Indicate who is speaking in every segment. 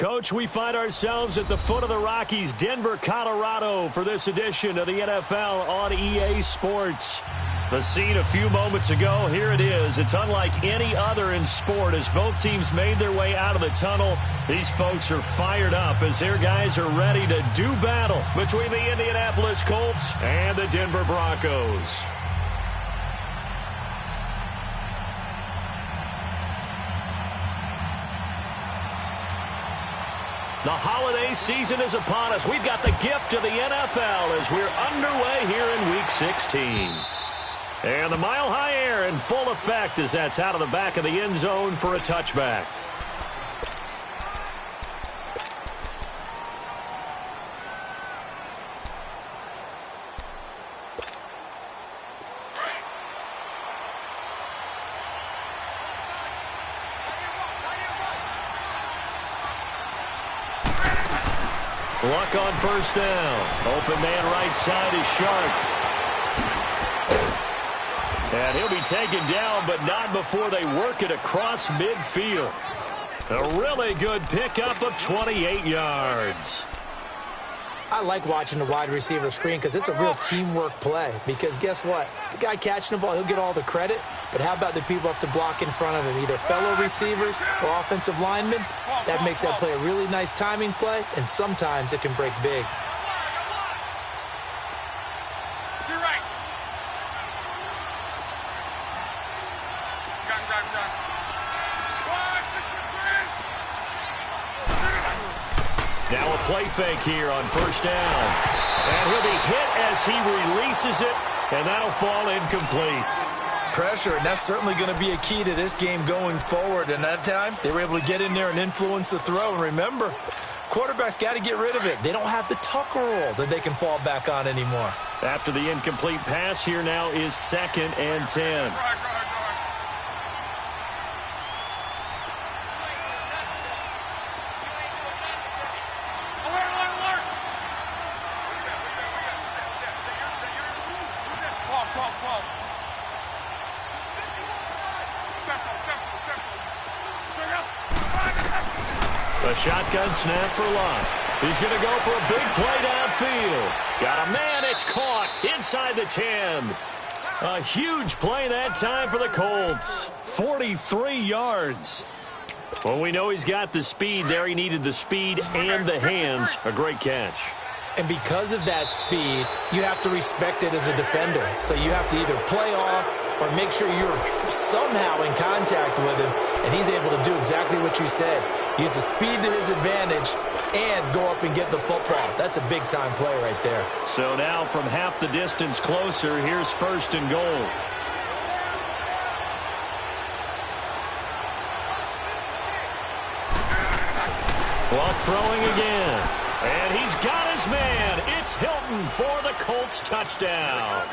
Speaker 1: Coach, we find ourselves at the foot of the Rockies, Denver, Colorado, for this edition of the NFL on EA Sports. The scene a few moments ago, here it is. It's unlike any other in sport as both teams made their way out of the tunnel. These folks are fired up as their guys are ready to do battle between the Indianapolis Colts and the Denver Broncos. The holiday season is upon us. We've got the gift of the NFL as we're underway here in Week 16. And the mile-high air in full effect as that's out of the back of the end zone for a touchback. Luck on first down. Open man right side is Shark. And he'll be taken down, but not before they work it across midfield. A really good pickup of 28 yards.
Speaker 2: I like watching the wide receiver screen because it's a real teamwork play. Because guess what? The guy catching the ball, he'll get all the credit. But how about the people up to block in front of him, either fellow receivers or offensive linemen? That makes that play a really nice timing play, and sometimes it can break big.
Speaker 3: You're right.
Speaker 1: Now a play fake here on first down. And he'll be hit as he releases it, and that'll fall incomplete.
Speaker 4: Pressure, and that's certainly going to be a key to this game going forward. And that time, they were able to get in there and influence the throw. And remember, quarterbacks got to get rid of it. They don't have the Tucker rule that they can fall back on anymore.
Speaker 1: After the incomplete pass, here now is 2nd and 10. A shotgun snap for Lott. He's going to go for a big play downfield. Got a man, it's caught inside the 10. A huge play that time for the Colts. 43 yards. Well, we know he's got the speed there. He needed the speed and the hands. A great catch.
Speaker 2: And because of that speed, you have to respect it as a defender. So you have to either play off or make sure you're somehow in contact with him, and he's able to do exactly what you said. Use the speed to his advantage and go up and get the football. That's a big-time play right there.
Speaker 1: So now from half the distance closer, here's 1st and goal. Clock throwing again. And he's got his man. It's Hilton for the Colts touchdown.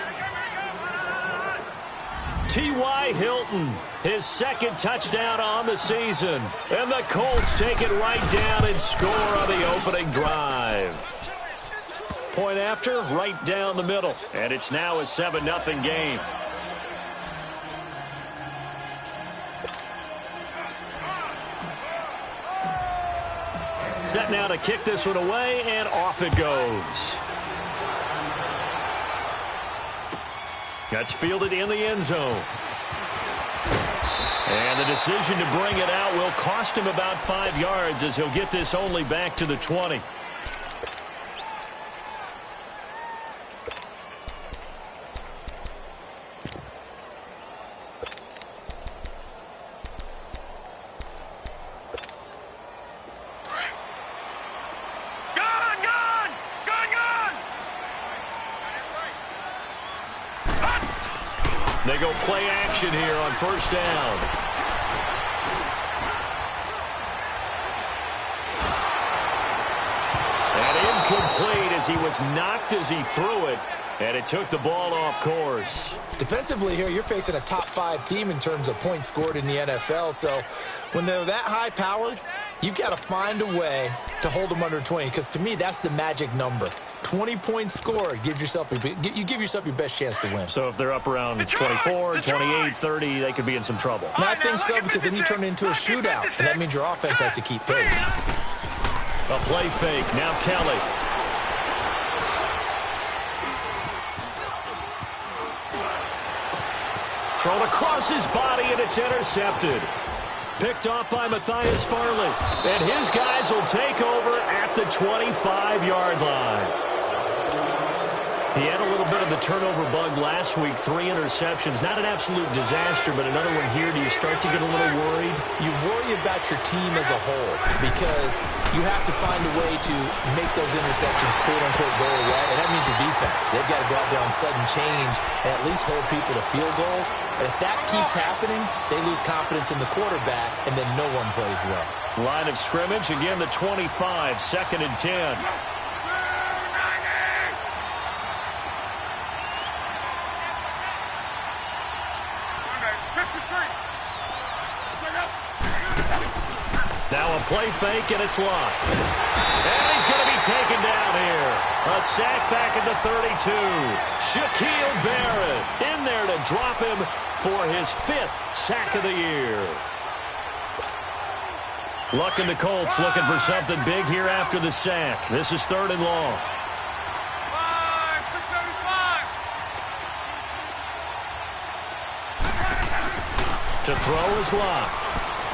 Speaker 1: T.Y. Hilton, his 2nd touchdown on the season. And the Colts take it right down and score on the opening drive. Point after, right down the middle. And it's now a 7-0 game. Set now to kick this one away, and off it goes. That's fielded in the end zone. And the decision to bring it out will cost him about 5 yards as he'll get this only back to the 20. They go play action here on first down. And incomplete as he was knocked as he threw it. And it took the ball off course.
Speaker 2: Defensively here, you're facing a top 5 team in terms of points scored in the NFL. So when they're that high-powered, you've got to find a way to hold them under 20. Because to me, that's the magic number. 20 points scored, you give yourself your best chance to win.
Speaker 1: So if they're up around 24, 28, 30, they could be in some trouble.
Speaker 2: And I think so, because then you turn it into a shootout, and that means your offense has to keep pace.
Speaker 1: A play fake. Now Kelly. Thrown across his body, and it's intercepted. Picked off by Matthias Farley. And his guys will take over at the 25-yard line. He had a little bit of the turnover bug last week. 3 interceptions. Not an absolute disaster, but another one here. Do you start to get a little worried?
Speaker 2: You worry about your team as a whole because you have to find a way to make those interceptions, quote-unquote, go away, and that means your defense. They've got to go out there on sudden change and at least hold people to field goals. And if that keeps happening, they lose confidence in the quarterback, and then no one plays well.
Speaker 1: Line of scrimmage, again, the 25, 2nd and 10. Now a play fake, and it's locked. And he's going to be taken down here. A sack back at the 32. Shaquille Barrett in there to drop him for his 5th sack of the year. Luck and the Colts looking for something big here after the sack. This is 3rd and long. 675. To throw is locked.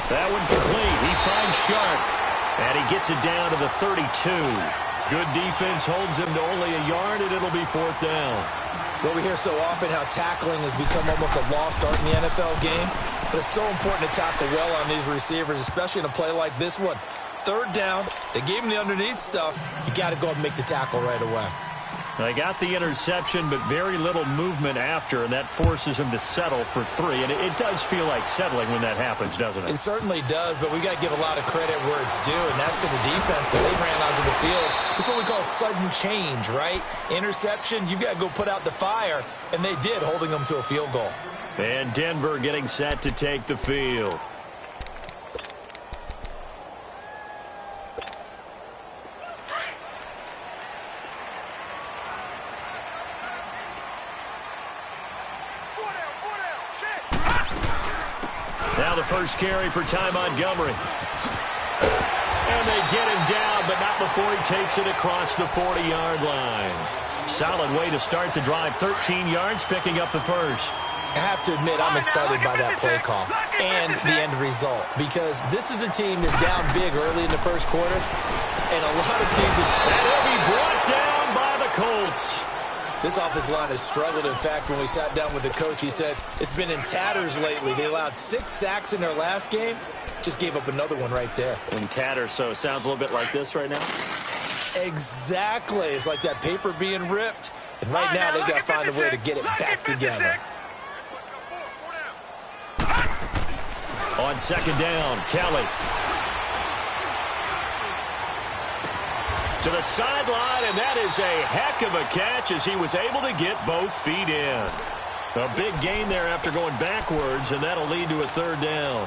Speaker 1: That one complete. He finds Sharp. And he gets it down to the 32. Good defense holds him to only a yard, and it'll be 4th down.
Speaker 2: Well, we hear so often how tackling has become almost a lost art in the NFL game. But it's so important to tackle well on these receivers, especially in a play like this one. 3rd down. They gave him the underneath stuff. You got to go and make the tackle right away.
Speaker 1: They got the interception, but very little movement after, and that forces him to settle for 3. And it does feel like settling when that happens, doesn't it?
Speaker 2: It certainly does, but we got to give a lot of credit where it's due, and that's to the defense because they ran onto the field. This is what we call sudden change, right? Interception, you've got to go put out the fire, and they did, holding them to a field goal.
Speaker 1: And Denver getting set to take the field. Now the first carry for Ty Montgomery. And they get him down, but not before he takes it across the 40-yard line. Solid way to start the drive. 13 yards, picking up the first.
Speaker 2: I have to admit, I'm excited by that play call and the end result because this is a team that's down big early in the first quarter, and a lot of teams have...
Speaker 1: And he'll be brought down by the Colts.
Speaker 2: This offensive line has struggled. In fact, when we sat down with the coach, he said it's been in tatters lately. They allowed 6 sacks in their last game. Just gave up another one right there.
Speaker 1: In tatters, so it sounds a little bit like this right now?
Speaker 2: Exactly. It's like that paper being ripped. And right now, they've got to find a way to get it back together.
Speaker 1: On 2nd down, Kelly. To the sideline, and that is a heck of a catch as he was able to get both feet in. A big gain there after going backwards, and that'll lead to a 3rd down.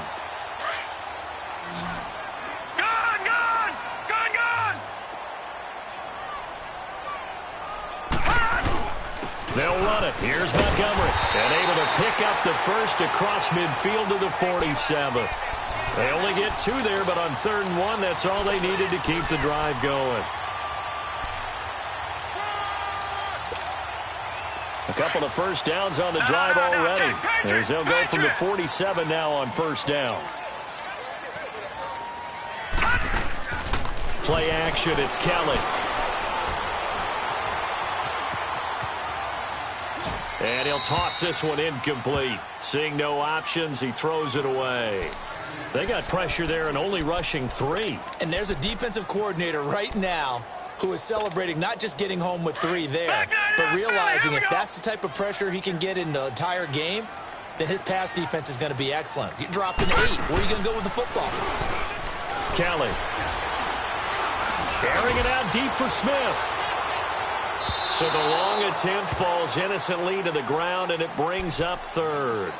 Speaker 1: They'll run it. Here's Montgomery. And able to pick up the first across midfield to the 47. They only get 2 there, but on 3rd and 1, that's all they needed to keep the drive going. A couple of first downs on the drive already. As they'll go from the 47 now on 1st down. Play action, it's Kelly. And he'll toss this one incomplete. Seeing no options, he throws it away. They got pressure there and only rushing 3.
Speaker 2: And there's a defensive coordinator right now who is celebrating not just getting home with 3 there, but realizing if that's the type of pressure he can get in the entire game, then his pass defense is going to be excellent. You dropped an 8. Where are you going to go with the football?
Speaker 1: Kelly. Airing it out deep for Smith. So the long attempt falls innocently to the ground, and it brings up 3rd.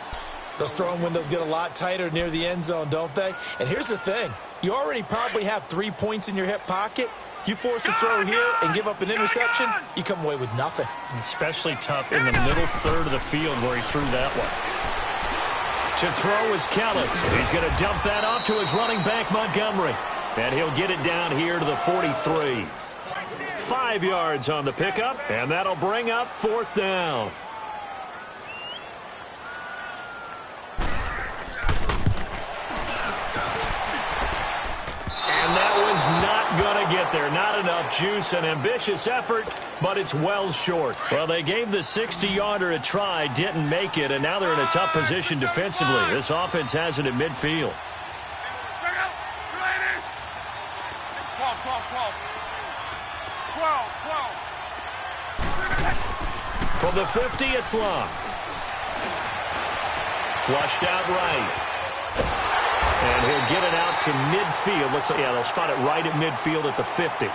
Speaker 2: Those throwing windows get a lot tighter near the end zone, don't they? And here's the thing. You already probably have 3 points in your hip pocket. You force a throw here and give up an interception, you come away with nothing.
Speaker 1: Especially tough in the middle 3rd of the field where he threw that one. To throw is Kelly. He's going to dump that off to his running back, Montgomery. And he'll get it down here to the 43. 5 yards on the pickup, and that'll bring up 4th down. And that one's not going to get there. Not enough juice. An ambitious effort, but it's well short. Well, they gave the 60-yarder a try, didn't make it, and now they're in a tough position defensively. This offense has it at midfield.
Speaker 3: 12.
Speaker 1: From the 50, it's Long. Flushed out right. And he'll get it out to midfield. They'll spot it right at midfield at the 50.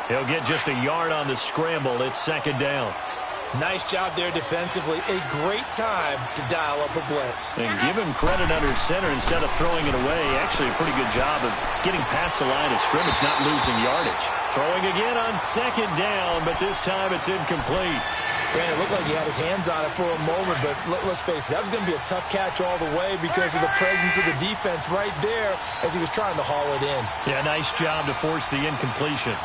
Speaker 1: He'll get just a yard on the scramble. It's 2nd down.
Speaker 2: Nice job there defensively. A great time to dial up a blitz.
Speaker 1: And give him credit under center instead of throwing it away. Actually, a pretty good job of getting past the line of scrimmage, not losing yardage. Throwing again on 2nd down, but this time it's incomplete.
Speaker 2: Brandon, it looked like he had his hands on it for a moment, but let's face it, that was going to be a tough catch all the way because of the presence of the defense right there as he was trying to haul it in.
Speaker 1: Yeah, nice job to force the incompletion.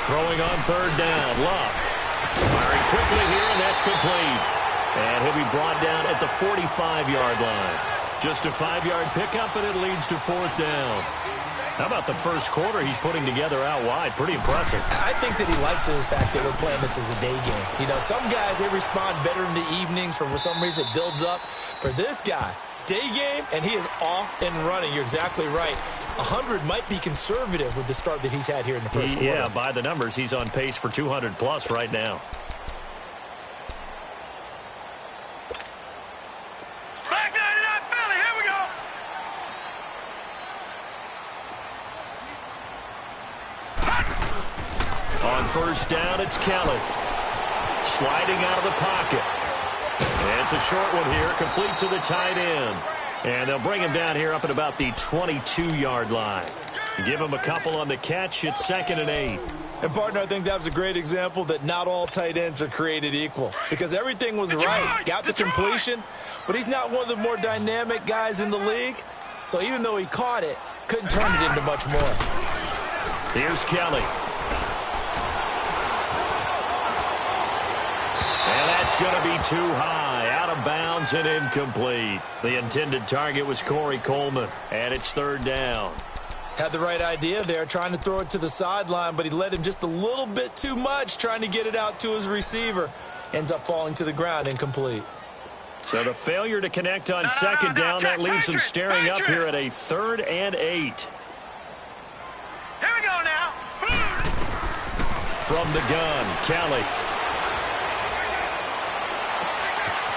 Speaker 1: Throwing on 3rd down, Love. Firing quickly here, and that's complete. And he'll be brought down at the 45-yard line. Just a 5-yard pickup, and it leads to 4th down. How about the first quarter he's putting together out wide? Pretty impressive.
Speaker 2: I think that he likes the fact that we're playing this as a day game. You know, some guys, they respond better in the evenings. For some reason, it builds up. For this guy, day game, and he is off and running. You're exactly right. 100 might be conservative with the start that he's had here in the first quarter.
Speaker 1: Yeah, by the numbers, he's on pace for 200-plus right now. On 1st down, it's Kelly. Sliding out of the pocket. And it's a short one here, complete to the tight end. And they'll bring him down here up at about the 22-yard line. Give him a couple on the catch. It's 2nd and 8.
Speaker 2: And, partner, I think that was a great example that not all tight ends are created equal. Because everything was right. Got the completion, but he's not one of the more dynamic guys in the league. So even though he caught it, couldn't turn it into much more.
Speaker 1: Here's Kelly. And that's going to be too high, out of bounds and incomplete. The intended target was Corey Coleman, and it's 3rd down.
Speaker 2: Had the right idea there, trying to throw it to the sideline, but he led him just a little bit too much, trying to get it out to his receiver. Ends up falling to the ground, incomplete.
Speaker 1: So the failure to connect on 2nd down, that leaves him staring up here at a 3rd and 8.
Speaker 3: Here we go now.
Speaker 1: From the gun, Kelly.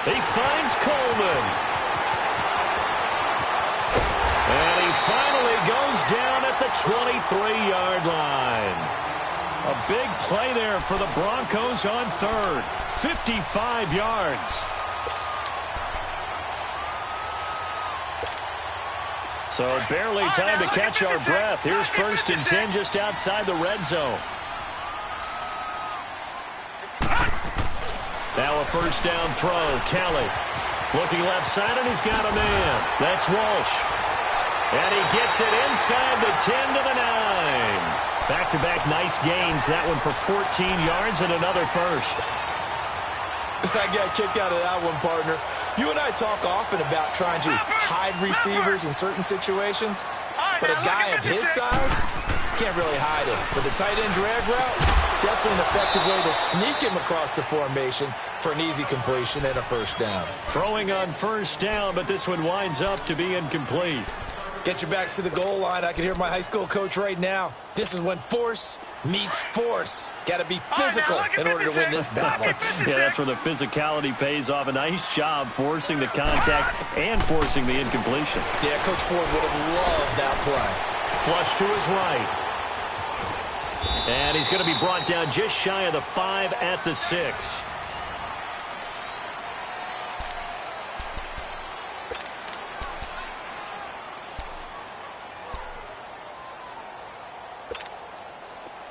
Speaker 1: He finds Coleman. And he finally goes down at the 23-yard line. A big play there for the Broncos on 3rd. 55 yards. So barely time to catch our breath. Here's 1st and 10 just outside the red zone. Now a 1st down throw. Kelly looking left side, and he's got a man. That's Walsh. And he gets it inside the 10 to the 9. Back-to-back nice gains. That one for 14 yards and another first.
Speaker 2: I got kicked out of that one, partner. You and I talk often about trying to hide receivers in certain situations, but a guy of his size can't really hide him. But the tight end drag route, definitely an effective way to sneak him across the formation for an easy completion and a 1st down.
Speaker 1: Throwing on 1st down, but this one winds up to be incomplete.
Speaker 2: Get your backs to the goal line. I can hear my high school coach right now. This is when force meets force. Got to be physical in order to win this battle.
Speaker 1: Yeah, that's where the physicality pays off. A nice job forcing the contact and forcing the incompletion.
Speaker 2: Yeah, Coach Ford would have loved that play.
Speaker 1: Flush to his right. And he's going to be brought down just shy of the 5 at the 6.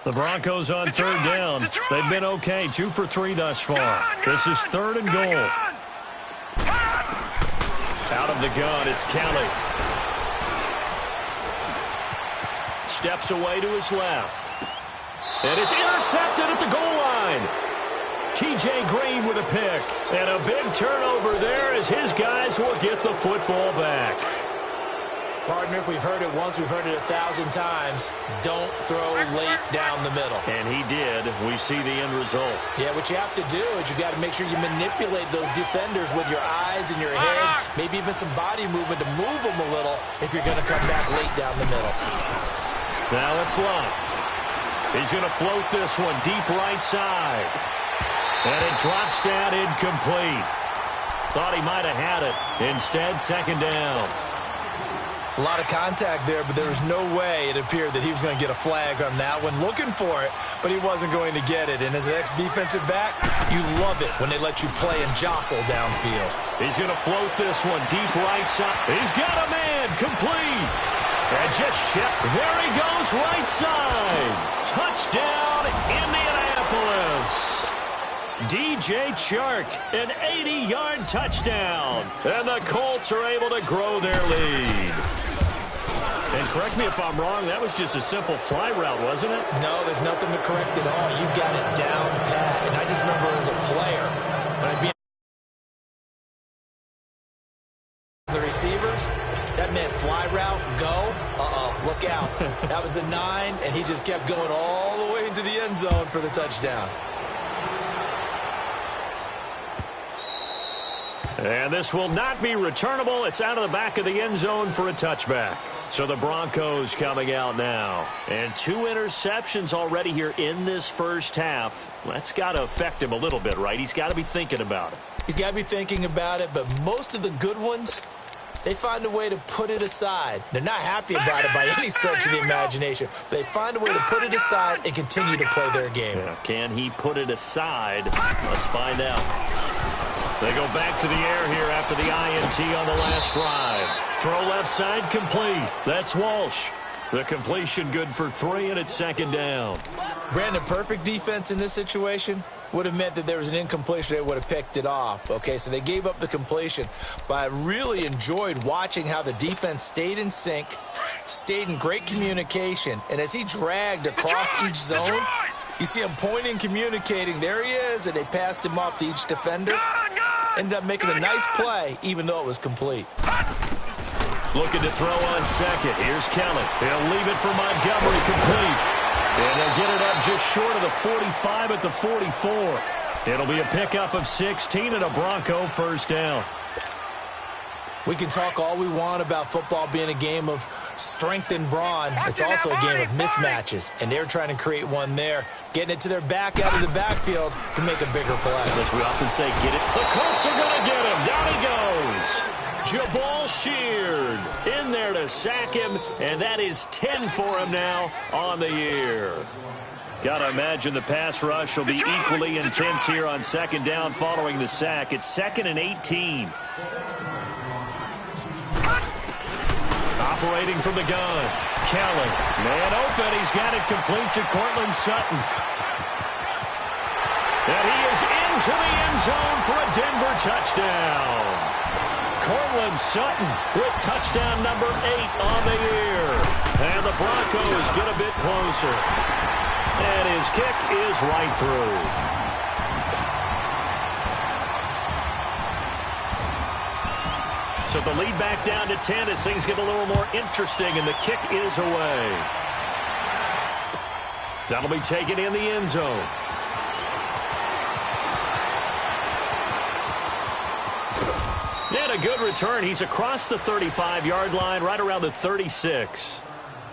Speaker 1: The Broncos on 3rd down. They've been okay, 2 for 3 thus far. This is 3rd and goal. Out of the gun, it's Kelly. Steps away to his left. And it's intercepted at the goal line. T.J. Green with a pick. And a big turnover there as his guys will get the football back.
Speaker 2: Partner, if we've heard it once, we've heard it 1,000 times. Don't throw late down the middle.
Speaker 1: And he did. We see the end result.
Speaker 2: Yeah, what you have to do is you got to make sure you manipulate those defenders with your eyes and your head, maybe even some body movement to move them a little if you're going to come back late down the middle.
Speaker 1: Now it's Love. He's going to float this one deep right side. And it drops down incomplete. Thought he might have had it. Instead, second down.
Speaker 4: A lot of contact there, but there was no way it appeared that he was going to get a flag on that one. Looking for it, but he wasn't going to get it. And as an ex-defensive back, you love it when they let you play and jostle downfield.
Speaker 1: He's going to float this one deep right side. He's got a man, complete. And just there he goes right side. Touchdown, Indianapolis. DJ Chark, an 80-yard touchdown. And the Colts are able to grow their lead. And correct me if I'm wrong, that was just a simple fly route, wasn't it?
Speaker 2: No, there's nothing to correct at all. You've got it down pat. And I just remember as a player, when I'd be the receivers, that meant fly route, go, look out. That was the 9, and he just kept going all the way into the end zone for the touchdown.
Speaker 1: And this will not be returnable. It's out of the back of the end zone for a touchback. So the Broncos coming out now. And 2 interceptions already here in this first half. That's got to affect him a little bit, right? He's got to be thinking about it.
Speaker 2: He's got to be thinking about it, but most of the good ones, they find a way to put it aside. They're not happy about it by any stretch of the imagination. They find a way to put it aside and continue to play their game.
Speaker 1: Yeah. Can he put it aside? Let's find out. They go back to the air here after the INT on the last drive. Throw left side complete. That's Walsh. The completion good for 3, and it's second down.
Speaker 2: Brandon, perfect defense in this situation would have meant that there was an incompletion. They would have picked it off. Okay, so they gave up the completion. But I really enjoyed watching how the defense stayed in sync, stayed in great communication, and as he dragged across each zone, you see him pointing, communicating. There he is, and they passed him off to each defender. Ended up making a nice play, even though it was complete.
Speaker 1: Looking to throw on second. Here's Kelly. He'll leave it for Montgomery, complete. And they'll get it up just short of the 45 at the 44. It'll be a pickup of 16 and a Bronco first down.
Speaker 2: We can talk all we want about football being a game of strength and brawn. It's also a game of mismatches, and they're trying to create one there, getting it to their back out of the backfield to make a bigger play.
Speaker 1: As we often say, get it. The Colts are going to get him. Down he goes. Jabal Sheard in there to sack him, and that is 10 for him now on the year. Got to imagine the pass rush will be equally intense here on second down following the sack. It's 2nd and 18. Operating from the gun. Kelly. Man open. He's got it complete to Cortland Sutton. And he is into the end zone for a Denver touchdown. Cortland Sutton with touchdown number 8 on the year. And the Broncos get a bit closer. And his kick is right through. So the lead back down to 10 as things get a little more interesting, and the kick is away. That'll be taken in the end zone. And a good return. He's across the 35-yard line, right around the 36.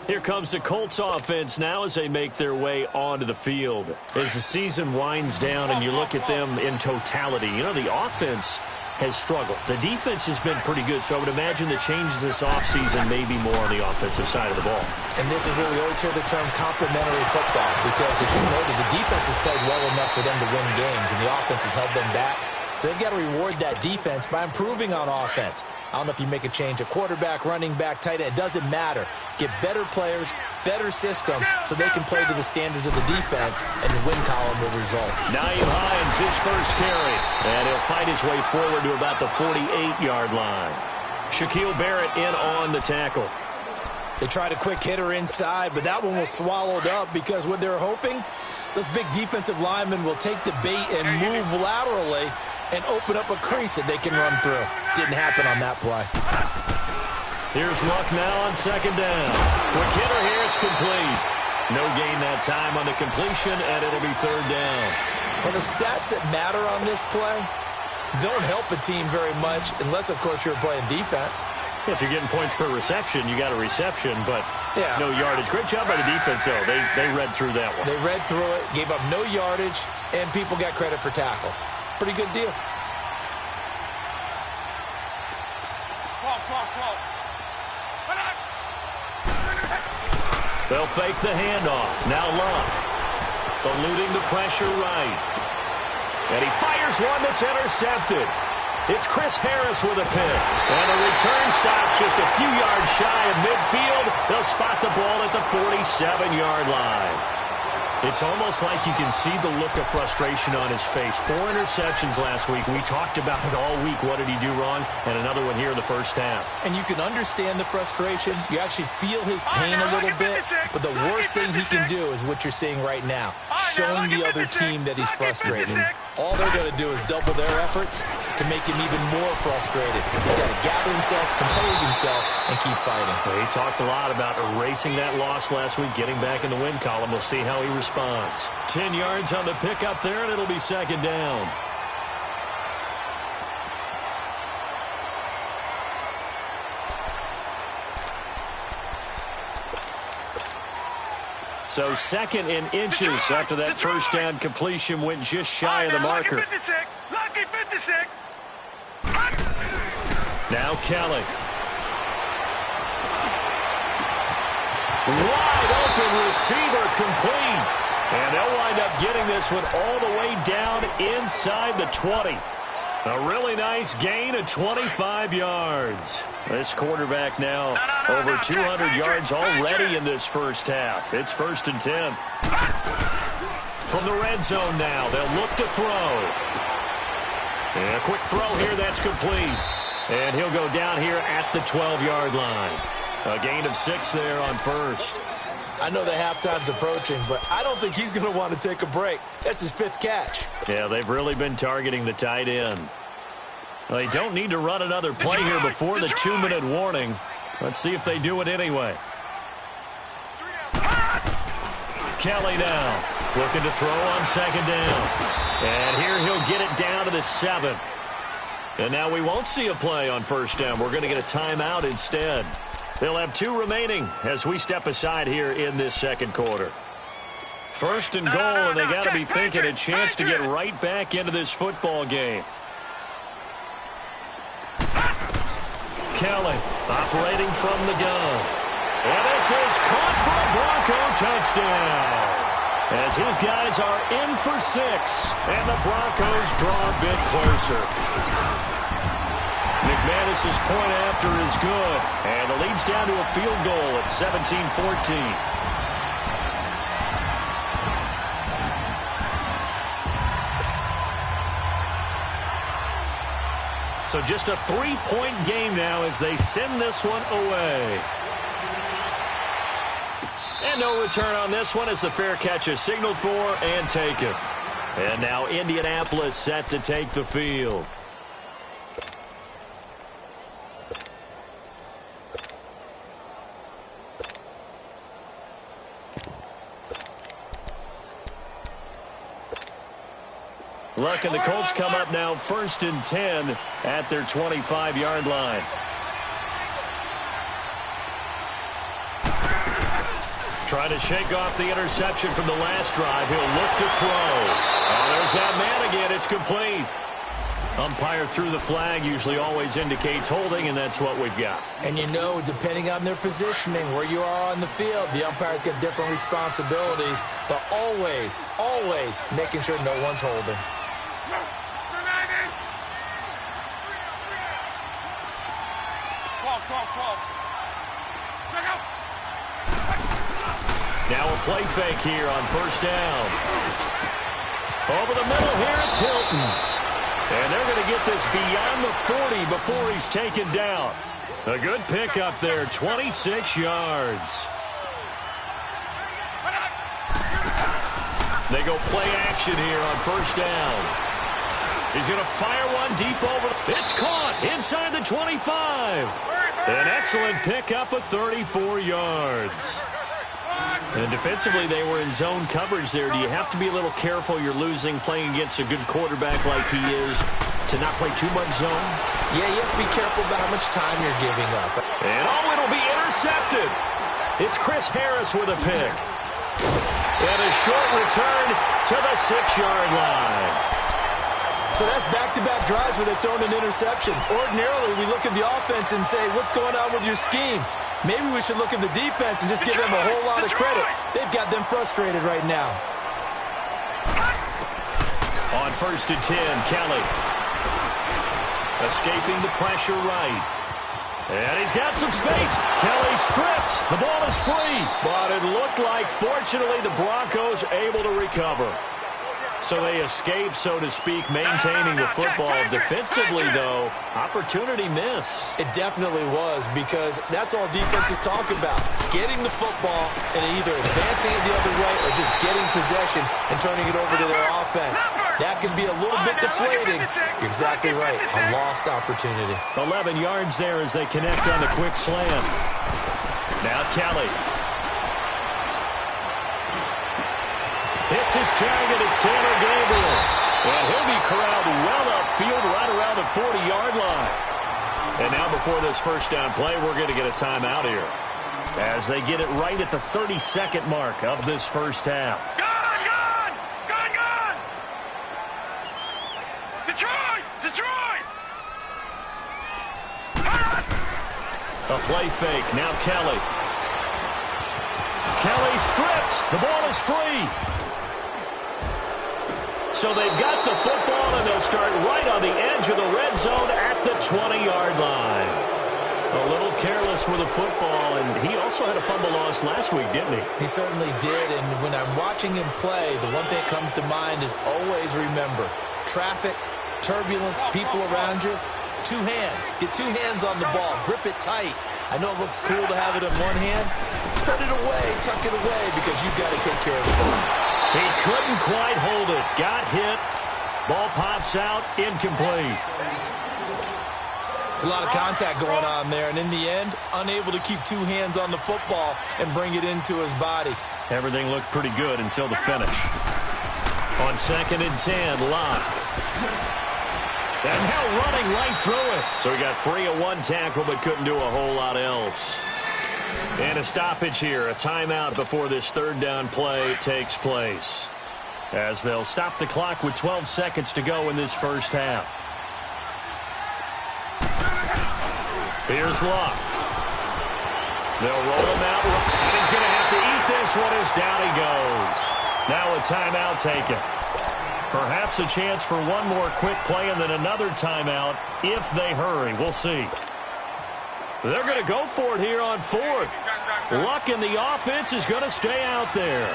Speaker 1: Here comes the Colts offense now as they make their way onto the field. As the season winds down and you look at them in totality, you know, the offense has struggled. The defense has been pretty good, so I would imagine the changes this offseason may be more on the offensive side of the ball.
Speaker 2: And this is where we always hear the term complementary football, because as you noted, the defense has played well enough for them to win games, and the offense has held them back. So they've got to reward that defense by improving on offense. I don't know if you make a change at quarterback, running back, tight end. It doesn't matter. Get better players, better system, so they can play to the standards of the defense, and the win column will result.
Speaker 1: Nyheim Hines, his first carry. And he'll fight his way forward to about the 48-yard line. Shaquille Barrett in on the tackle.
Speaker 2: They tried a quick hitter inside, but that one was swallowed up because what they're hoping, those big defensive linemen will take the bait and move laterally and open up a crease that they can run through. Didn't happen on that play.
Speaker 1: Here's Luck now on second down. Quick hitter here, it's complete. No gain that time on the completion, and it'll be third down.
Speaker 2: Well, the stats that matter on this play don't help a team very much unless, of course, you're playing defense.
Speaker 1: If you're getting points per reception, you got a reception, but
Speaker 2: yeah,
Speaker 1: no yardage. Great job by the defense, though. They read through that one.
Speaker 2: They read through it, gave up no yardage, and people got credit for tackles. Pretty good deal.
Speaker 3: 12.
Speaker 1: They'll fake the handoff. Now Luck. Eluding the pressure right. And he fires one that's intercepted. It's Chris Harris with a pick. And the return stops just a few yards shy of midfield. They'll spot the ball at the 47-yard line. It's almost like you can see the look of frustration on his face. 4 interceptions last week. We talked about it all week. What did he do wrong? And another one here in the first half.
Speaker 2: And you can understand the frustration. You actually feel his pain a little bit. But the worst thing he can do is what you're seeing right now, showing the other team that he's frustrated. All they're going to do is double their efforts to make him even more frustrated. He's got to gather himself, compose himself, and keep fighting.
Speaker 1: Well, he talked a lot about erasing that loss last week, getting back in the win column. We'll see how he responds. 10 yards on the pickup there, and it'll be second down. So second in inches after that first down completion went just shy of the marker.
Speaker 3: Lucky 56.
Speaker 1: Now Kelly. Wide open receiver complete. And they'll wind up getting this one all the way down inside the 20. A really nice gain of 25 yards. This quarterback now over 200 yards already in this first half. It's 1st and 10. From the red zone now, they'll look to throw. And a quick throw here, that's complete. And he'll go down here at the 12-yard line. A gain of 6 there on first.
Speaker 2: I know the halftime's approaching, but I don't think he's going to want to take a break. That's his 5th catch.
Speaker 1: Yeah, they've really been targeting the tight end. Well, they don't need to run another play here before the 2-minute warning. Let's see if they do it anyway. Kelly now looking to throw on second down. And here he'll get it down to the 7. And now we won't see a play on first down. We're going to get a timeout instead. They'll have 2 remaining as we step aside here in this second quarter. 1st and goal, and they got to be thinking a chance to get right back into this football game. Kelly operating from the gun. And this is caught for a Bronco touchdown. As his guys are in for 6, and the Broncos draw a bit closer. McManus's point after is good, and the lead's down to a field goal at 17-14. So just a 3-point game now as they send this one away. And no return on this one as the fair catch is signaled for and taken. And now Indianapolis set to take the field. Luck and the Colts come up now 1st and 10 at their 25-yard line. Trying to shake off the interception from the last drive. He'll look to throw. Oh, there's that man again. It's complete. Umpire threw the flag, usually always indicates holding, and that's what we've got.
Speaker 2: And you know, depending on their positioning, where you are on the field, the umpire's got different responsibilities, but always, always making sure no one's holding.
Speaker 1: Now a play fake here on first down. Over the middle here, it's Hilton. And they're going to to get this beyond the 40 before he's taken down. A good pickup there, 26 yards. They go play action here on first down. He's going to fire one deep over. It's caught inside the 25. An excellent pickup of 34 yards. And defensively, they were in zone coverage there. Do you have to be a little careful? You're losing playing against a good quarterback like he is to not play too much zone?
Speaker 2: Yeah, you have to be careful about how much time you're giving up.
Speaker 1: And it'll be intercepted. It's Chris Harris with a pick. And a short return to the 6-yard line.
Speaker 2: So that's back-to-back drives where they've thrown an interception. Ordinarily, we look at the offense and say, what's going on with your scheme? Maybe we should look at the defense and just give them a whole lot of credit. They've got them frustrated right now.
Speaker 1: On 1st and 10, Kelly. Escaping the pressure right. And he's got some space. Kelly stripped. The ball is free. But it looked like, fortunately, the Broncos able to recover. So they escape, so to speak, maintaining the football. Defensively, though, opportunity miss.
Speaker 2: It definitely was, because that's all defense is talking about. Getting the football and either advancing it the other way or just getting possession and turning it over to their offense. That can be a little bit deflating. You're exactly right. A lost opportunity.
Speaker 1: 11 yards there as they connect on the quick slam. Now Kelly. Hits his target. It's Taylor Gabriel. And he'll be corralled well upfield right around the 40-yard line. And now before this first down play, we're going to get a timeout here as they get it right at the 32nd mark of this first half.
Speaker 3: Gone! Detroit!
Speaker 1: A play fake. Now Kelly. Kelly stripped. The ball is free. So they've got the football, and they'll start right on the edge of the red zone at the 20-yard line. A little careless with the football, and he also had a fumble loss last week, didn't he?
Speaker 2: He certainly did, and when I'm watching him play, the one thing that comes to mind is always remember, traffic, turbulence, people around you, two hands. Get two hands on the ball. Grip it tight. I know it looks cool to have it in one hand. Put it away, tuck it away, because you've got to take care of the ball.
Speaker 1: He couldn't quite hold it. Got hit. Ball pops out. Incomplete.
Speaker 2: It's a lot of contact going on there, and in the end, unable to keep two hands on the football and bring it into his body.
Speaker 1: Everything looked pretty good until the finish. On 2nd and 10, Locke. And now running right through it. So he got free of one tackle but couldn't do a whole lot else. And a stoppage here, a timeout before this third down play takes place, as they'll stop the clock with 12 seconds to go in this first half. Here's Locke. They'll roll him out, and he's going to have to eat this one as down he goes. Now a timeout taken. Perhaps a chance for one more quick play and then another timeout if they hurry. We'll see. They're going to go for it here on 4th. Luck in the offense is going to stay out there.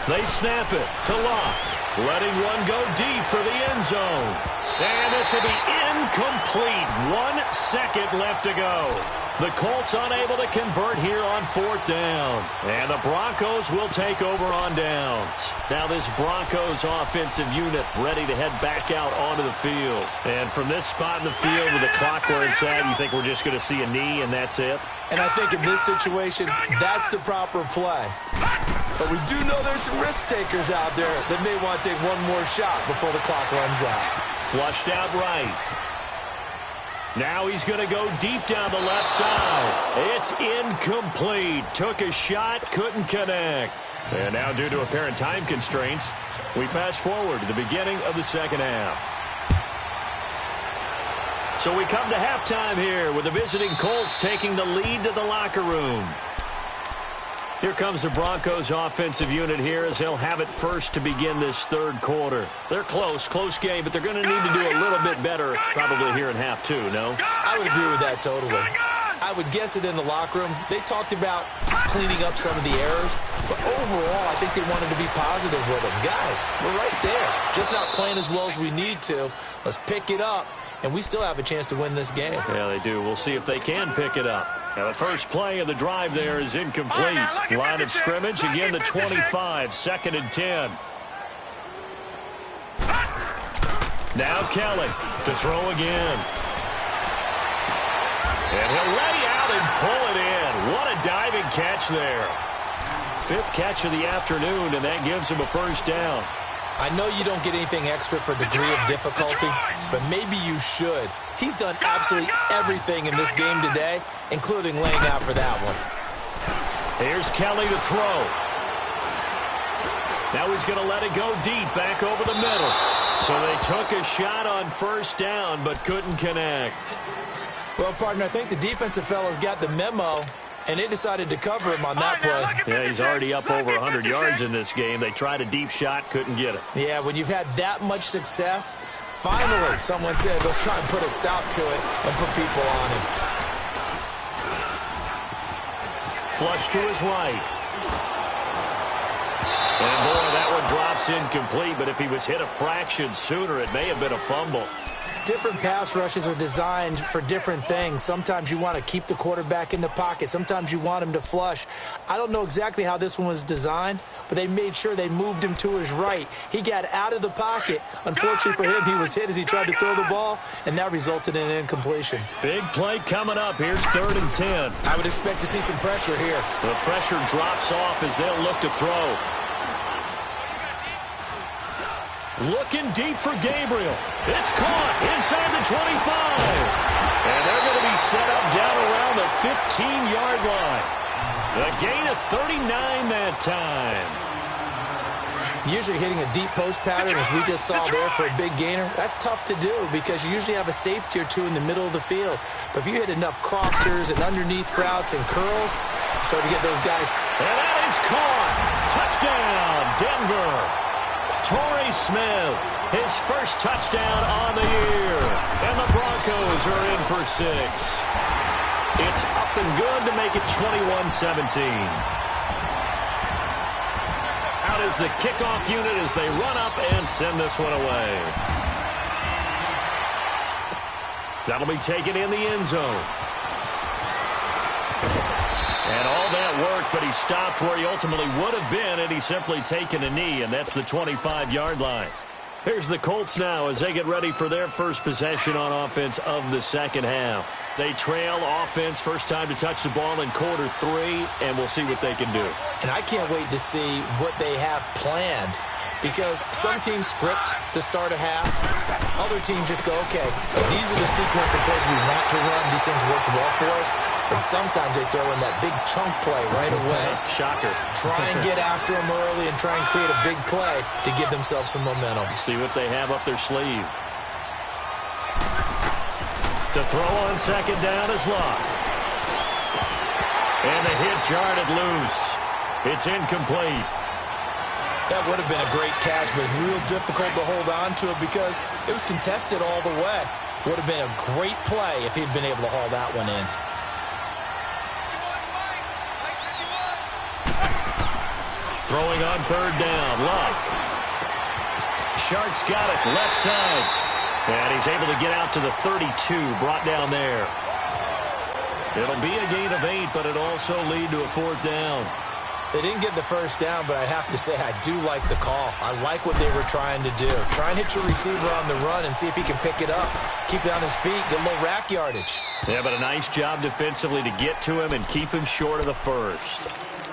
Speaker 1: They snap it to Locke, letting one go deep for the end zone. And this will be incomplete. 1 second left to go. The Colts unable to convert here on 4th down. And the Broncos will take over on downs. Now this Broncos offensive unit ready to head back out onto the field. And from this spot in the field with the clock where it's at, you think we're just going to see a knee and that's it?
Speaker 2: And I think in this situation, that's the proper play. But we do know there's some risk takers out there that may want to take one more shot before the clock runs out.
Speaker 1: Flushed out right. Now he's going to go deep down the left side. It's incomplete. Took a shot, couldn't connect. And now due to apparent time constraints, we fast forward to the beginning of the second half. So we come to halftime here with the visiting Colts taking the lead to the locker room. Here comes the Broncos offensive unit here as they'll have it first to begin this third quarter. They're close game, but they're going to need to do a little bit better probably here in half two, no?
Speaker 2: I would agree with that totally. I would guess it in the locker room. They talked about cleaning up some of the errors, but overall, I think they wanted to be positive with them. Guys, we're right there. Just not playing as well as we need to. Let's pick it up, and we still have a chance to win this game.
Speaker 1: Yeah, they do. We'll see if they can pick it up. Now, the first play of the drive there is incomplete. Line of scrimmage, again the 25, 2nd and 10. Now Kelly to throw again. And he'll lay out and pull it in. What a diving catch there. 5th catch of the afternoon, and that gives him a first down.
Speaker 2: I know you don't get anything extra for degree of difficulty, but maybe you should. He's done absolutely everything in this game today, including laying out for that one.
Speaker 1: Here's Kelly to throw. Now he's going to let it go deep back over the middle. So they took a shot on first down but couldn't connect.
Speaker 2: Well, partner, I think the defensive fellas got the memo, and they decided to cover him on that play.
Speaker 1: Yeah, he's already up over 100 yards in this game. They tried a deep shot, couldn't get it.
Speaker 2: Yeah, when you've had that much success, finally someone said, let's try and put a stop to it and put people on him.
Speaker 1: Flush to his right. And boy, that one drops incomplete, but if he was hit a fraction sooner, it may have been a fumble.
Speaker 2: Different pass rushes are designed for different things. Sometimes you want to keep the quarterback in the pocket. Sometimes you want him to flush. I don't know exactly how this one was designed, but they made sure they moved him to his right. He got out of the pocket. Unfortunately for him, he was hit as he tried to throw the ball, and that resulted in an incompletion.
Speaker 1: Big play coming up. Here's 3rd and 10.
Speaker 2: I would expect to see some pressure here.
Speaker 1: The pressure drops off as they'll look to throw. Looking deep for Gabriel. It's caught inside the 25. And they're going to be set up down around the 15-yard line. A gain of 39 that time.
Speaker 2: Usually hitting a deep post pattern, as we just saw there for a big gainer, that's tough to do because you usually have a safety or two in the middle of the field. But if you hit enough crossers and underneath routes and curls, you start to get those guys.
Speaker 1: And that is caught. Touchdown, Denver. Torrey Smith, his first touchdown on the year. And the Broncos are in for 6. It's up and good to make it 21-17. Out is the kickoff unit as they run up and send this one away. That'll be taken in the end zone. And all that worked, but he stopped where he ultimately would have been had he simply taken a knee, and that's the 25-yard line. Here's the Colts now as they get ready for their first possession on offense of the second half. They trail offense, first time to touch the ball in quarter 3, and we'll see what they can do.
Speaker 2: And I can't wait to see what they have planned, because some teams script to start a half. Other teams just go, okay, these are the sequence of plays we want to run. These things work well for us. And sometimes they throw in that big chunk play right away.
Speaker 1: Shocker.
Speaker 2: Try and get after them early and try and create a big play to give themselves some momentum.
Speaker 1: See what they have up their sleeve. To throw on second down is Locke. And the hit jarred it loose. It's incomplete.
Speaker 2: That would have been a great catch, but it's real difficult to hold on to it because it was contested all the way. Would have been a great play if he'd been able to haul that one in.
Speaker 1: Throwing on third down, Luck. Shark's got it, left side. And he's able to get out to the 32, brought down there. It'll be a gain of 8, but it'll also lead to a 4th down.
Speaker 2: They didn't get the first down, but I have to say I do like the call. I like what they were trying to do. Try and hit your receiver on the run and see if he can pick it up. Keep it on his feet, get a little rack yardage.
Speaker 1: Yeah, but a nice job defensively to get to him and keep him short of the first.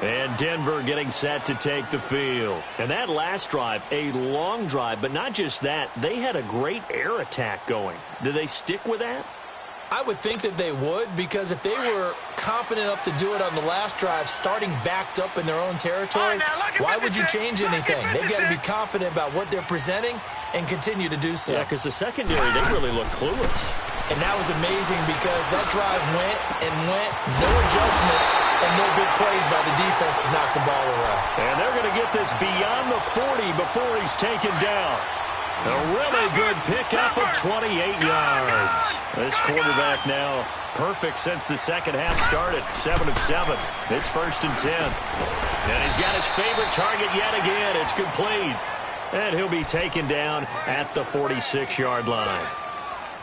Speaker 1: And Denver getting set to take the field. And that last drive, a long drive, but not just that. They had a great air attack going. Did they stick with that?
Speaker 2: I would think that they would, because if they were competent enough to do it on the last drive, starting backed up in their own territory, why would you change anything? They've got to be confident about what they're presenting and continue to do so.
Speaker 1: Yeah, because the secondary, they really look clueless.
Speaker 2: And that was amazing because that drive went and went, no adjustments, and no big plays by the defense to knock the ball away.
Speaker 1: And they're going to get this beyond the 40 before he's taken down. A really good pickup of 28 yards. This quarterback now perfect since the second half started. 7 of 7. It's 1st and 10. And he's got his favorite target yet again. It's complete. And he'll be taken down at the 46-yard line.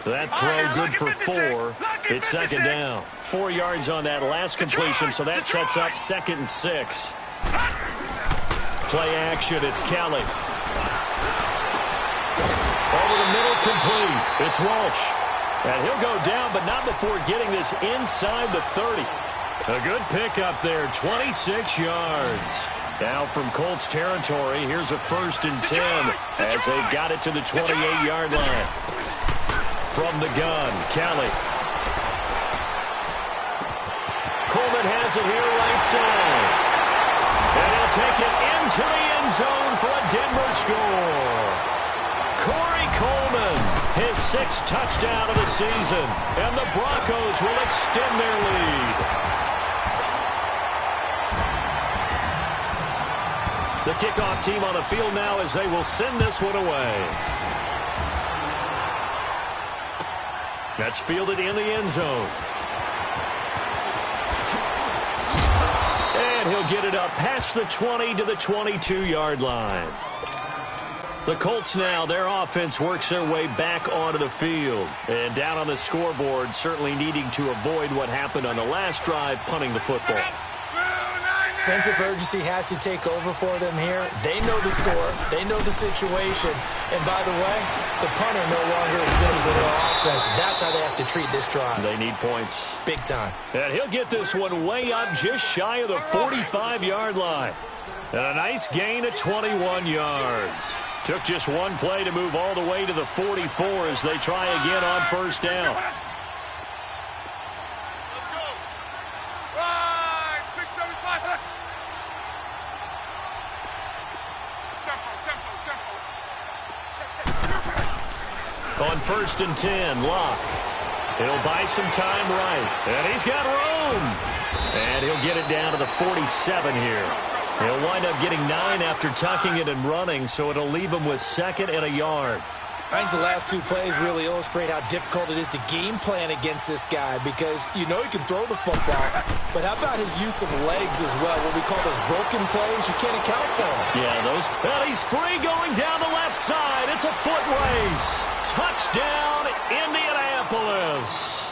Speaker 1: That throw good for 4. It's 2nd down. 4 yards on that last completion, so that sets up 2nd and 6. Play action, it's Kelly. Over the middle, complete. It's Walsh. And he'll go down, but not before getting this inside the 30. A good pickup there, 26 yards. Now from Colts territory, here's a 1st and 10 as they've got it to the 28-yard line. From the gun, Kelly. Coleman has it here right side. And he'll take it into the end zone for a Denver score. Corey Coleman, his 6th touchdown of the season. And the Broncos will extend their lead. The kickoff team on the field now as they will send this one away. That's fielded in the end zone. And he'll get it up past the 20 to the 22-yard line. The Colts now, their offense works their way back onto the field. And down on the scoreboard, certainly needing to avoid what happened on the last drive, punting the football.
Speaker 2: Sense of urgency has to take over for them here. They know the score. They know the situation. And by the way, the punter no longer exists for their offense. That's how they have to treat this drive.
Speaker 1: They need points.
Speaker 2: Big time.
Speaker 1: And he'll get this one way up just shy of the 45-yard line. And a nice gain of 21 yards. Took just one play to move all the way to the 44 as they try again on 1st down. On 1st and 10, Locke. He'll buy some time right. And he's got room. And he'll get it down to the 47 here. He'll wind up getting 9 after tucking it and running, so it'll leave him with 2nd and a yard.
Speaker 2: I think the last 2 plays really illustrate how difficult it is to game plan against this guy because you know he can throw the football, but how about his use of legs as well, what we call those broken plays? You can't account for them.
Speaker 1: Yeah, those. And he's free going down the left side. It's a foot race. Touchdown, Indianapolis.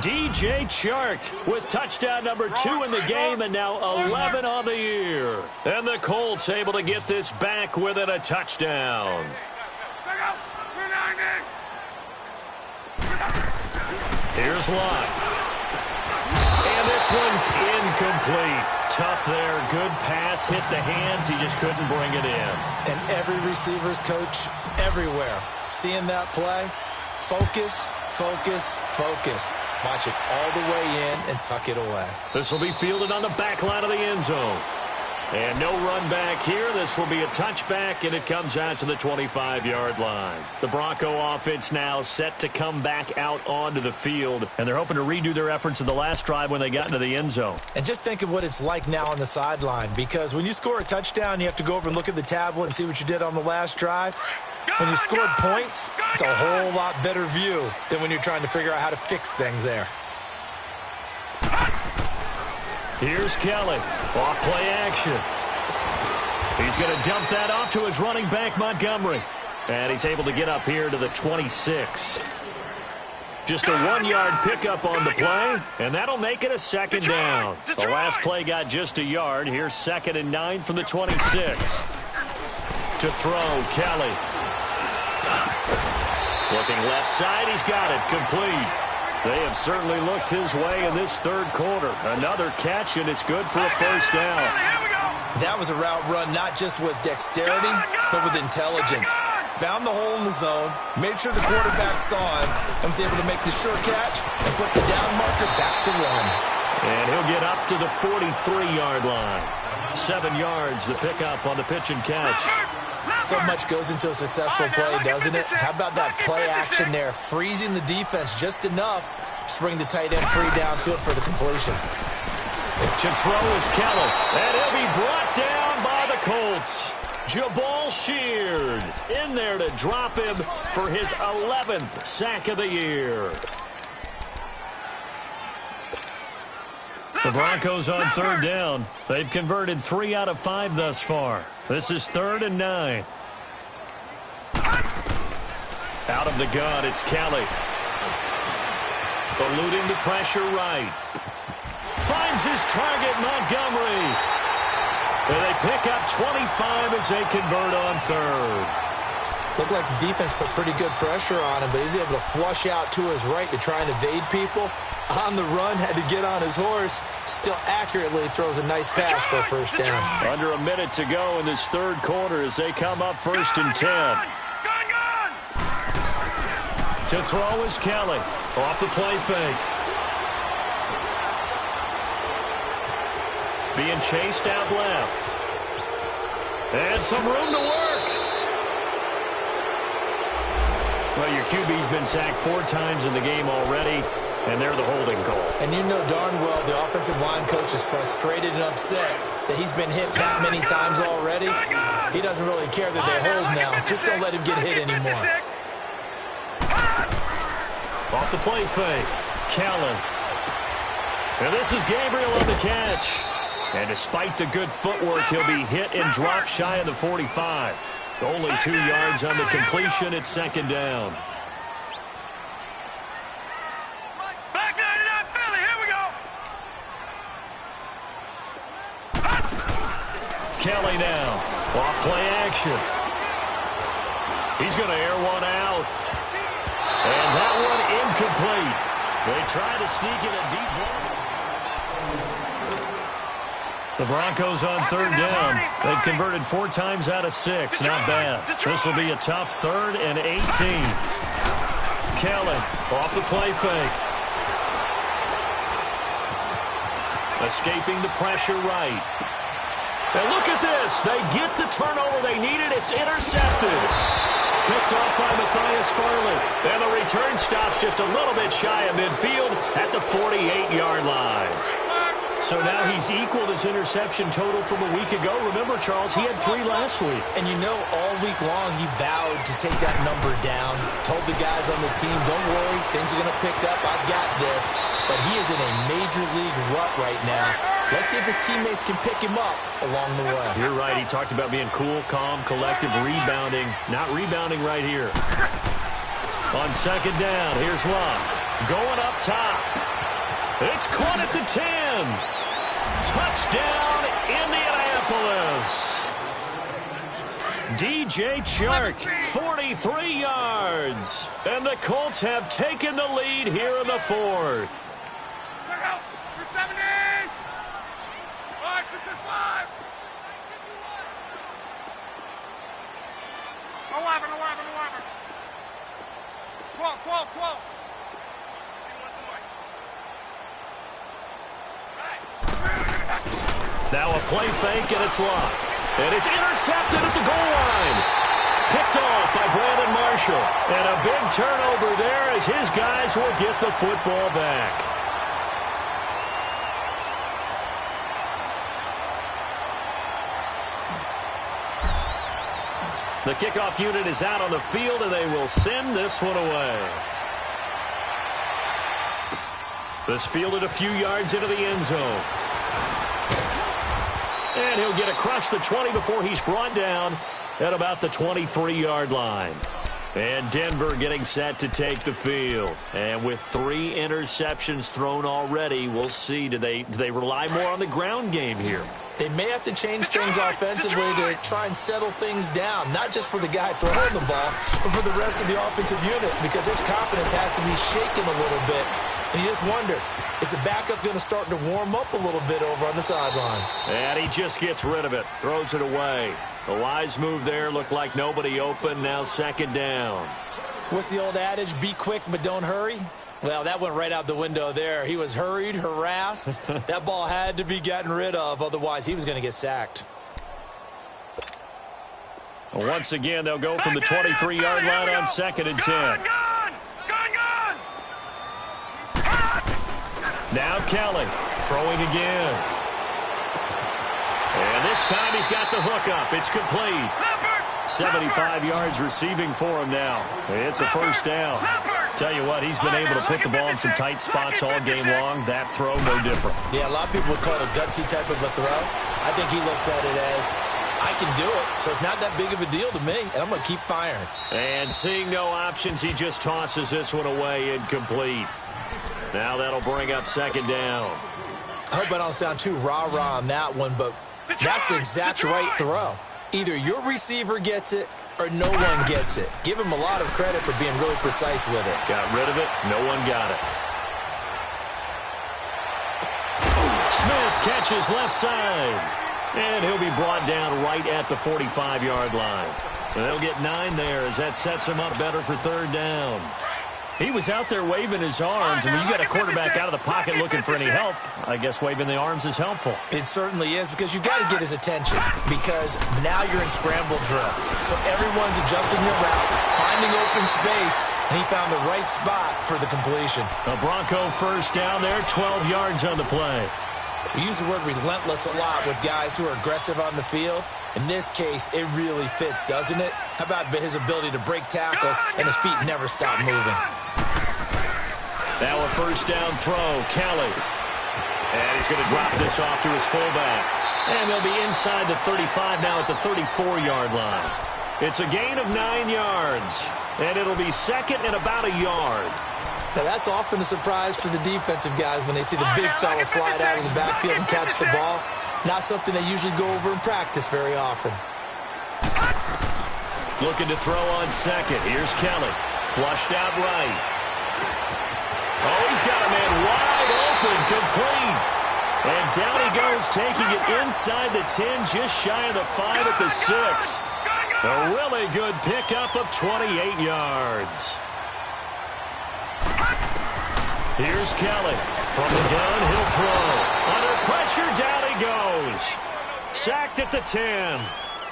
Speaker 1: DJ Chark with touchdown number 2 in the game and now 11 on the year. And the Colts able to get this back within a touchdown. Here's Locke. And this one's incomplete. Tough there. Good pass. Hit the hands. He just couldn't bring it in.
Speaker 2: And every receiver's coach everywhere. Seeing that play, focus, focus, focus. Watch it all the way in and tuck it away.
Speaker 1: This will be fielded on the back line of the end zone. And no run back here. This will be a touchback, and it comes out to the 25-yard line. The Bronco offense now set to come back out onto the field, and they're hoping to redo their efforts in the last drive when they got into the end zone.
Speaker 2: And just think of what it's like now on the sideline, because when you score a touchdown, you have to go over and look at the tablet and see what you did on the last drive. When you scored points, it's a whole lot better view than when you're trying to figure out how to fix things there.
Speaker 1: Here's Kelly. Off play action. He's going to dump that off to his running back, Montgomery. And he's able to get up here to the 26. Just a 1-yard pickup on the play, and that'll make it a 2nd down. The last play got just a yard. Here's 2nd and 9 from the 26. To throw, Kelly. Looking left side, he's got it. Complete. They have certainly looked his way in this 3rd quarter. Another catch, and it's good for a 1st down.
Speaker 2: That was a route run not just with dexterity, but with intelligence. Found the hole in the zone, made sure the quarterback saw him, and was able to make the sure catch and put the down marker back to 1.
Speaker 1: And he'll get up to the 43-yard line. 7 yards, the pickup on the pitch and catch.
Speaker 2: So much goes into a successful play, doesn't it? How about that play action there? Freezing the defense just enough to bring the tight end free downfield for the completion.
Speaker 1: To throw is Kelly. And he'll be brought down by the Colts. Jabal Sheard in there to drop him for his 11th sack of the year. The Broncos on third down. They've converted 3 out of 5 thus far. This is 3rd and 9. Out of the gun, it's Kelly. Eluding the pressure right. Finds his target, Montgomery. And they pick up 25 as they convert on third.
Speaker 2: Looked like the defense put pretty good pressure on him, but he's able to flush out to his right to try and evade people. On the run, had to get on his horse. Still accurately throws a nice pass for a first down.
Speaker 1: Under a minute to go in this third quarter as they come up 1st and 10. To throw is Kelly. Off the play fake. Being chased out left. And some room to work. Well, your QB's been sacked 4 times in the game already, and they're the holding call.
Speaker 2: And you know darn well the offensive line coach is frustrated and upset that he's been hit that many times already. He doesn't really care that they hold now. Just don't let him get hit anymore.
Speaker 1: Off the play fake. Callen. And this is Gabriel on the catch. And despite the good footwork, he'll be hit and dropped shy of the 45. Only 2 yards on the completion at 2nd down.
Speaker 3: Back 99 Philly, here we go.
Speaker 1: Kelly now. Off play action. He's going to air one out. And that one incomplete. They try to sneak in a deep one. The Broncos on third down. They've converted 4 times out of 6. Not bad. This will be a tough 3rd and 18. Kelly off the play fake. Escaping the pressure right. And look at this. They get the turnover they needed. It's intercepted. Picked off by Matthias Farley. And the return stops just a little bit shy of midfield at the 48-yard line. So now he's equaled his interception total from a week ago. Remember, Charles, he had 3 last week.
Speaker 2: And you know, all week long he vowed to take that number down. Told the guys on the team, don't worry, things are going to pick up. I've got this. But he is in a major league rut right now. Let's see if his teammates can pick him up along the way.
Speaker 1: You're right. He talked about being cool, calm, collective, rebounding. Not rebounding right here. On 2nd down, here's Locke. Going up top. It's caught at the 10. Touchdown, Indianapolis. DJ Chark, 43 yards. And the Colts have taken the lead here in the 4th.
Speaker 3: Check out. 370. 565. 11. 12.
Speaker 1: Now a play fake, and it's Locke. And it's intercepted at the goal line. Picked off by Brandon Marshall. And a big turnover there as his guys will get the football back. The kickoff unit is out on the field, and they will send this one away. This fielded a few yards into the end zone. And he'll get across the 20 before he's brought down at about the 23-yard line. And Denver getting set to take the field. And with 3 interceptions thrown already, we'll see. Do they rely more on the ground game here?
Speaker 2: They may have to change things offensively to try and settle things down, not just for the guy throwing the ball, but for the rest of the offensive unit, because his confidence has to be shaken a little bit. And you just wonder, is the backup going to start to warm up a little bit over on the sideline?
Speaker 1: And he just gets rid of it, throws it away. A wise move there, looked like nobody open, now 2nd down.
Speaker 2: What's the old adage, be quick but don't hurry? Well, that went right out the window there. He was hurried, harassed. That ball had to be gotten rid of, otherwise he was going to get sacked.
Speaker 1: Once again, they'll go from the 23-yard line on 2nd and 10. Now Kelly throwing again. And this This time he's got the hook up. It's complete. 75 yards receiving for him now. It's a first down. Tell you what, he's been able to put the ball in some tight spots all game long. That throw, no different.
Speaker 2: Yeah, a lot of people would call it a gutsy type of a throw. I think he looks at it as, I can do it, so it's not that big of a deal to me, and I'm going to keep firing.
Speaker 1: And seeing no options, he just tosses this one away, incomplete. Now that'll bring up second down.
Speaker 2: I hope I don't sound too rah-rah on that one, but that's the exact right throw. Either your receiver gets it or no one gets it. Give him a lot of credit for being really precise with it.
Speaker 1: Got rid of it. No one got it. Smith catches left side. And he'll be brought down right at the 45-yard line. They'll get 9 there as that sets him up better for third down. He was out there waving his arms, and when you got a quarterback out of the pocket looking for any help, I guess waving the arms is helpful.
Speaker 2: It certainly is, because you got to get his attention, because now you're in scramble drill. So everyone's adjusting their routes, finding open space, and he found the right spot for the completion.
Speaker 1: A Bronco first down there, 12 yards on the play.
Speaker 2: We use the word relentless a lot with guys who are aggressive on the field. In this case, it really fits, doesn't it? How about his ability to break tackles and his feet never stop moving?
Speaker 1: Now a first down throw, Kelly. And he's going to drop this off to his fullback. And they'll be inside the 35 now at the 34-yard line. It's a gain of 9 yards. And it'll be second and about a yard.
Speaker 2: Now, that's often a surprise for the defensive guys when they see the big fella slide out of the backfield and catch the ball. Not something they usually go over in practice very often.
Speaker 1: Looking to throw on second. Here's Kelly. Flushed out right. Oh, he's got a man wide open, complete. And down he goes, taking it inside the 10, just shy of the 5 at the 6. A really good pickup of 28 yards. Here's Kelly. From the gun, he'll throw. Under pressure, down he goes. Sacked at the 10.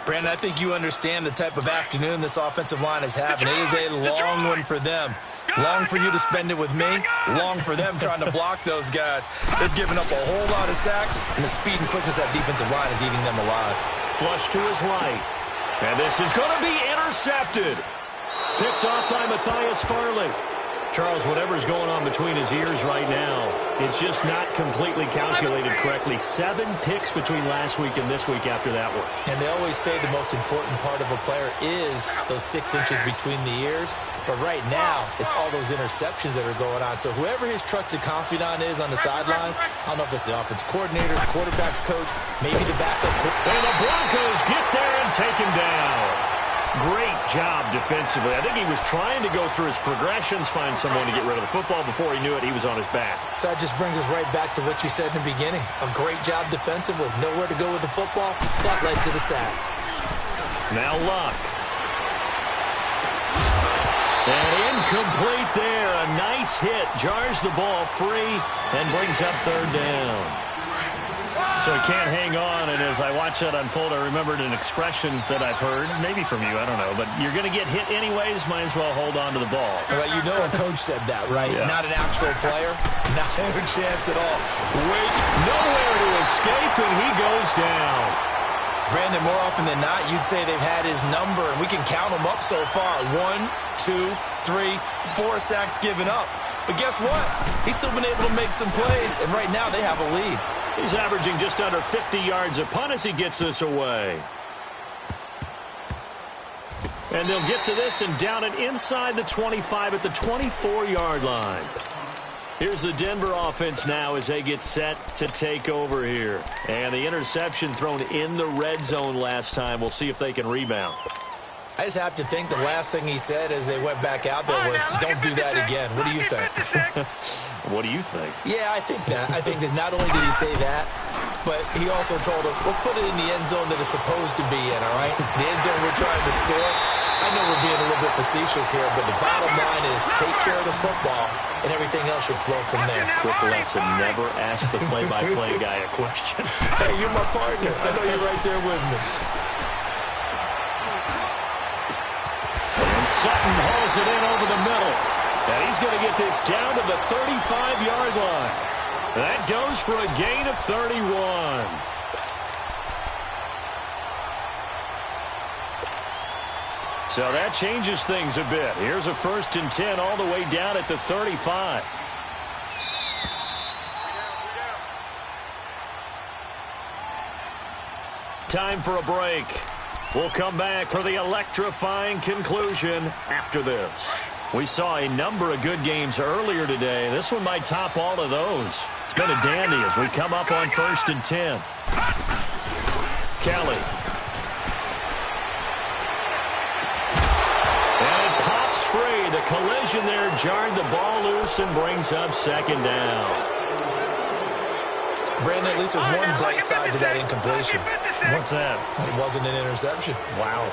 Speaker 2: Brandon, I think you understand the type of afternoon this offensive line is having. It is a long one for them. Long for you to spend it with me. Long for them trying to block those guys. They've given up a whole lot of sacks, and the speed and quickness of that defensive line is eating them alive.
Speaker 1: Flush to his right. And this is going to be intercepted. Picked off by Matthias Farley. Charles, whatever's going on between his ears right now, it's just not completely calculated correctly. 7 picks between last week and this week after that one.
Speaker 2: And they always say the most important part of a player is those 6 inches between the ears. But right now, it's all those interceptions that are going on. So whoever his trusted confidant is on the sidelines, I don't know if it's the offense coordinator, the quarterback's coach, maybe the backup.
Speaker 1: And the Broncos get there and take him down. Great job defensively. I think he was trying to go through his progressions, find someone to get rid of the football. Before he knew it, he was on his back.
Speaker 2: So that just brings us right back to what you said in the beginning. A great job defensively. Nowhere to go with the football. That led to the sack.
Speaker 1: Now Luck. And incomplete there. A nice hit. Jars the ball free and brings up third down. So he can't hang on, and as I watch that unfold, I remembered an expression that I've heard, maybe from you, I don't know, but you're going to get hit anyways, might as well hold on to the ball.
Speaker 2: Well, you know a coach said that, right?
Speaker 1: Yeah.
Speaker 2: Not an actual player. Not a chance at all.
Speaker 1: Wait, nowhere to escape, and he goes down.
Speaker 2: Brandon, more often than not, you'd say they've had his number, and we can count them up so far. 1, 2, 3, 4 sacks given up. But guess what? He's still been able to make some plays, and right now they have a lead.
Speaker 1: He's averaging just under 50 yards a punt as he gets this away. And they'll get to this and down it inside the 25 at the 24-yard line. Here's the Denver offense now as they get set to take over here. And the interception thrown in the red zone last time. We'll see if they can rebound.
Speaker 2: I just have to think the last thing he said as they went back out there was, don't do that again. What do you think?
Speaker 1: What do you think?
Speaker 2: Yeah, I think that. I think that not only did he say that, but he also told him, let's put it in the end zone that it's supposed to be in, all right? The end zone we're trying to score. I know we're being a little bit facetious here, but the bottom line is take care of the football, and everything else should flow from there.
Speaker 1: Quick lesson, never ask the play-by-play guy a question.
Speaker 2: Hey, you're my partner. I know you're right there with me.
Speaker 1: And Sutton hauls it in over the middle. And he's going to get this down to the 35-yard line. That goes for a gain of 31. So that changes things a bit. Here's a 1st and 10 all the way down at the 35. Time for a break. We'll come back for the electrifying conclusion after this. We saw a number of good games earlier today. This one might top all of those. It's been a dandy as we come up on 1st and 10. Kelly. And it pops free. The collision there jarred the ball loose and brings up 2nd down.
Speaker 2: Brandon, at least there's one bright side to that incompletion.
Speaker 1: What's that?
Speaker 2: It wasn't an interception.
Speaker 1: Wow.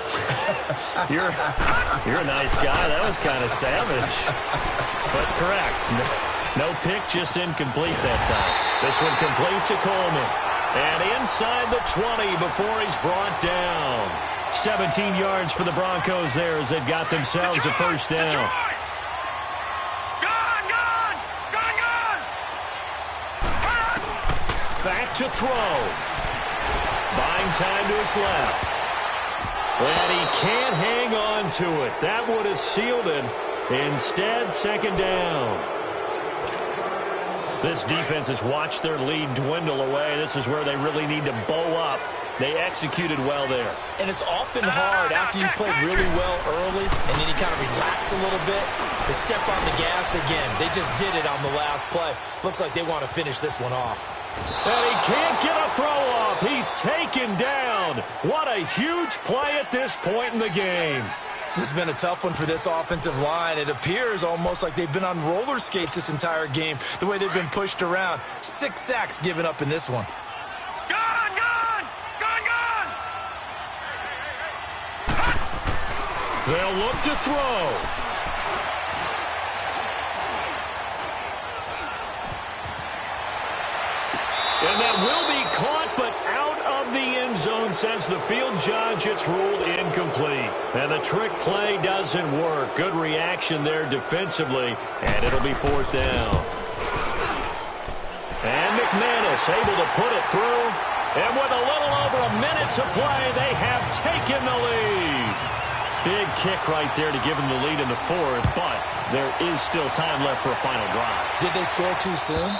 Speaker 1: You're a nice guy. That was kind of savage. But correct. No pick, just incomplete that time. This one complete to Coleman. And inside the 20 before he's brought down. 17 yards for the Broncos there as they've got themselves a 1st down. Back to throw. Buying time to his left. And he can't hang on to it. That would have sealed it. Instead, 2nd down. This defense has watched their lead dwindle away. This is where they really need to bow up. They executed well there.
Speaker 2: And it's often hard after you've played really well early and then you kind of relax a little bit to step on the gas again. They just did it on the last play. Looks like they want to finish this one off.
Speaker 1: And he can't get a throw off. He's taken down. What a huge play at this point in the game.
Speaker 2: This has been a tough one for this offensive line. It appears almost like they've been on roller skates this entire game, the way they've been pushed around. 6 sacks given up in this one.
Speaker 1: They'll look to throw. And that will be caught, but out of the end zone, says the field judge. It's ruled incomplete. And the trick play doesn't work. Good reaction there defensively, and it'll be 4th down. And McManus able to put it through. And with a little over a minute to play, they have taken the lead. Big kick right there to give them the lead in the 4th, but there is still time left for a final drive.
Speaker 2: Did they score too soon?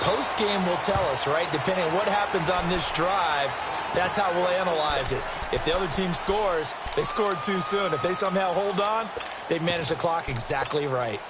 Speaker 2: Post-game will tell us, right? Depending on what happens on this drive, that's how we'll analyze it. If the other team scores, they scored too soon. If they somehow hold on, they managed the clock exactly right.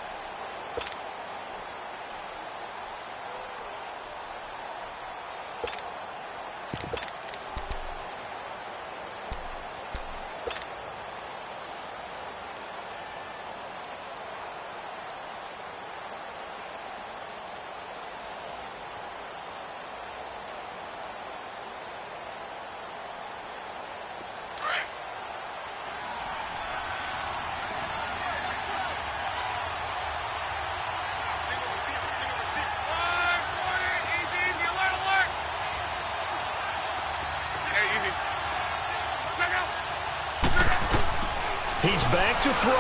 Speaker 1: He's back to throw.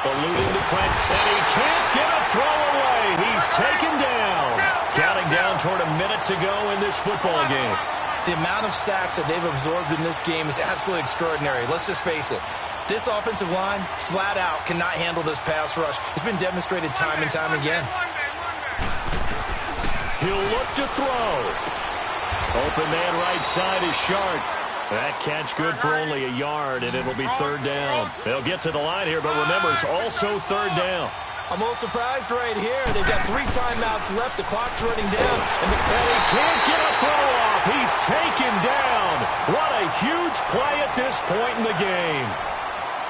Speaker 1: Eluding the play, and he can't get a throw away. He's taken down. Counting down toward a minute to go in this football game.
Speaker 2: The amount of sacks that they've absorbed in this game is absolutely extraordinary. Let's just face it. This offensive line, flat out, cannot handle this pass rush. It's been demonstrated time and time again.
Speaker 1: He'll look to throw. Open man right side is Sharp. That catch good for only a yard, and it'll be 3rd down. They'll get to the line here, but remember, it's also 3rd down.
Speaker 2: I'm a little surprised right here. They've got 3 timeouts left. The clock's running down.
Speaker 1: And he can't get a throw off. He's taken down. What a huge play at this point in the game.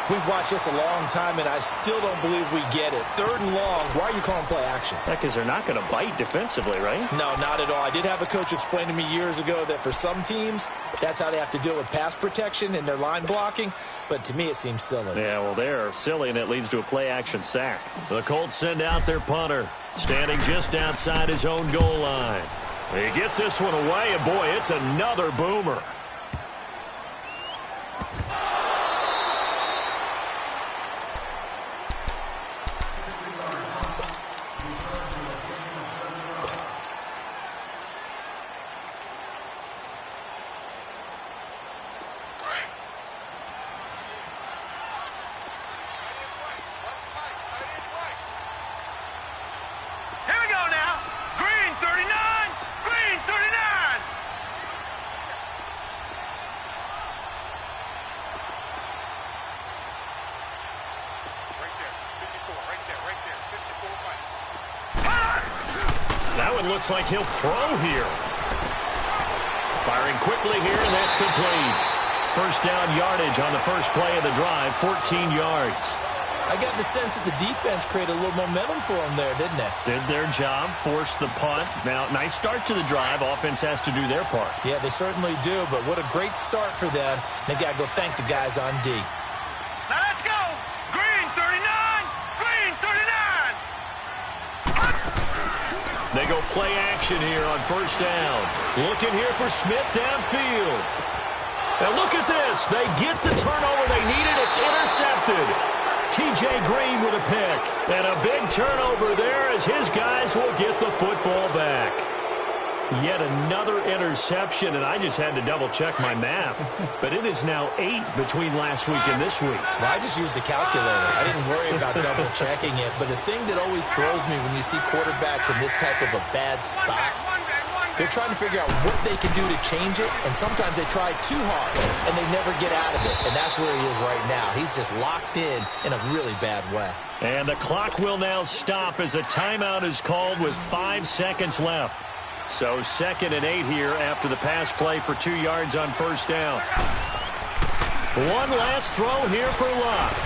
Speaker 2: We've watched this a long time, and I still don't believe we get it. 3rd and long. Why are you calling play action?
Speaker 1: Because they're not going to bite defensively, right?
Speaker 2: No, not at all. I did have a coach explain to me years ago that for some teams, that's how they have to deal with pass protection and their line blocking. But to me, it seems silly.
Speaker 1: Yeah, well, they're silly, and it leads to a play-action sack. The Colts send out their punter, standing just outside his own goal line. He gets this one away, and boy, it's another boomer. Now it looks like he'll throw here. Firing quickly here, and that's complete. First down yardage on the first play of the drive, 14 yards.
Speaker 2: I got the sense that the defense created a little momentum for them there, didn't they?
Speaker 1: Did their job, forced the punt. Now, nice start to the drive. Offense has to do their part.
Speaker 2: Yeah, they certainly do, but what a great start for them. They got to go thank the guys on D.
Speaker 3: Now let's go. Green 39. Green 39.
Speaker 1: They go play action here on first down. Looking here for Smith downfield. Now look at this. They get the turnover they needed. It's intercepted. T.J. Green with a pick. And a big turnover there as his guys will get the football back. Yet another interception, and I just had to double-check my math. But it is now 8 between last week and this week.
Speaker 2: Well, I just used a calculator. I didn't worry about double-checking it. But the thing that always throws me when you see quarterbacks in this type of a bad spot, they're trying to figure out what they can do to change it, and sometimes they try too hard, and they never get out of it. And that's where he is right now. He's just locked in a really bad way.
Speaker 1: And the clock will now stop as a timeout is called with 5 seconds left. So 2nd and 8 here after the pass play for 2 yards on first down. One last throw here for Luck.